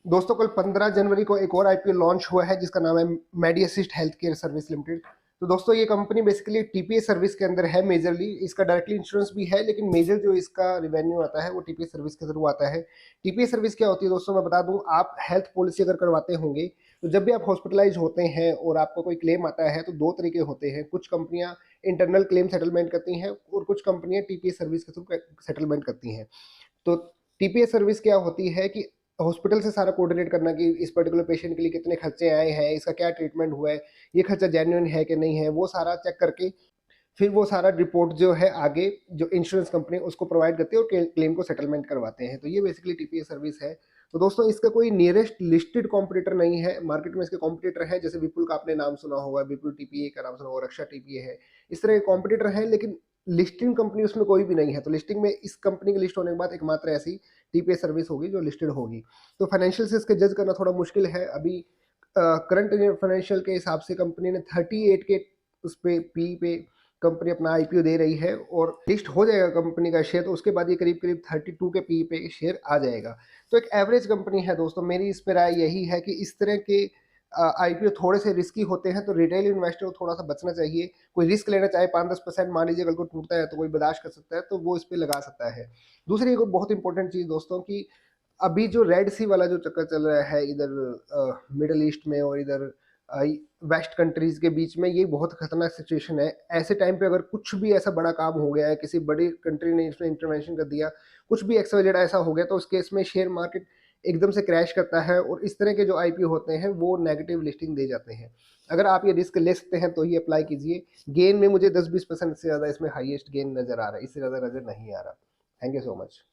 दोस्तों कल 15 जनवरी को एक और आईपीओ लॉन्च हुआ है जिसका नाम है Medi Assist Health Care Service Limited. तो दोस्तों ये कंपनी बेसिकली टीपीएस सर्विस के अंदर है मेजरली। इसका डायरेक्टली इंश्योरेंस भी है लेकिन मेजर जो इसका रिवेन्यू आता है वो टीपीएस सर्विस के थ्रू आता है। टीपीएस सर्विस क्या होती है दोस्तों, मैं बता दूं, आप हेल्थ पॉलिसी अगर करवाते होंगे तो जब भी आप हॉस्पिटलाइज होते हैं और आपको कोई क्लेम आता है तो दो तरीके होते हैं। कुछ कंपनियां इंटरनल क्लेम सेटलमेंट करती हैं और कुछ कंपनियां टीपीएस सर्विस के थ्रू सेटलमेंट करती हैं। तो टीपीएस सर्विस क्या होती है कि हॉस्पिटल से सारा कोऑर्डिनेट करना कि इस पर्टिकुलर पेशेंट के लिए कितने खर्चे आए हैं, इसका क्या ट्रीटमेंट हुआ है, ये खर्चा जेन्युइन है कि नहीं है, वो सारा चेक करके फिर वो सारा रिपोर्ट जो है आगे जो इंश्योरेंस कंपनी उसको प्रोवाइड करती है और क्लेम को सेटलमेंट करवाते हैं। तो ये बेसिकली टीपीएस सर्विस है। तो दोस्तों इसका कोई नियरेस्ट लिस्टेड कॉम्पिटिटर नहीं है मार्केट में। इसके कॉम्पिटिटर हैं जैसे विपुल का आपने नाम सुना होगा, विपुल टीपीए का नाम सुना होगा, रक्षा टीपीए है, इस तरह के कॉम्पिटिटर हैं लेकिन लिस्टिंग कंपनी उसमें कोई भी नहीं है। तो लिस्टिंग में इस कंपनी की लिस्ट होने के बाद एकमात्र ऐसी टीपीएस सर्विस होगी जो लिस्टेड होगी। तो फाइनेंशियल से इसके जज करना थोड़ा मुश्किल है अभी। करंट फाइनेंशियल के हिसाब से कंपनी ने 38 के उस पे पी पे कंपनी अपना आईपीओ दे रही है और लिस्ट हो जाएगा कंपनी का शेयर तो उसके बाद ये करीब करीब 32 के पी पे शेयर आ जाएगा। तो एक एवरेज कंपनी है दोस्तों। मेरी इस पर राय यही है कि इस तरह के आईपीओ थोड़े से रिस्की होते हैं तो रिटेल इन्वेस्टर को थोड़ा सा बचना चाहिए। कोई रिस्क लेना चाहे 5-10% मान लीजिए कल को टूटता है तो कोई बर्दाश्त कर सकता है तो वो इस पे लगा सकता है। दूसरी एक बहुत इंपॉर्टेंट चीज़ दोस्तों की अभी जो रेड सी वाला जो चक्कर चल रहा है इधर मिडल ईस्ट में और इधर वेस्ट कंट्रीज के बीच में, ये बहुत खतरनाक सिचुएशन है। ऐसे टाइम पे अगर कुछ भी ऐसा बड़ा काम हो गया है, किसी बड़ी कंट्री ने इसमें इंटरवेंशन कर दिया, कुछ भी एक्सवाइजेड ऐसा हो गया तो उस केस में शेयर मार्केट एकदम से क्रैश करता है और इस तरह के जो आईपीओ होते हैं वो नेगेटिव लिस्टिंग दे जाते हैं। अगर आप ये रिस्क ले सकते हैं तो ही अप्लाई कीजिए। गेन में मुझे 10-20% से ज़्यादा इसमें हाईएस्ट गेन नज़र आ रहा है, इससे ज़्यादा नज़र नहीं आ रहा। Thank you so much.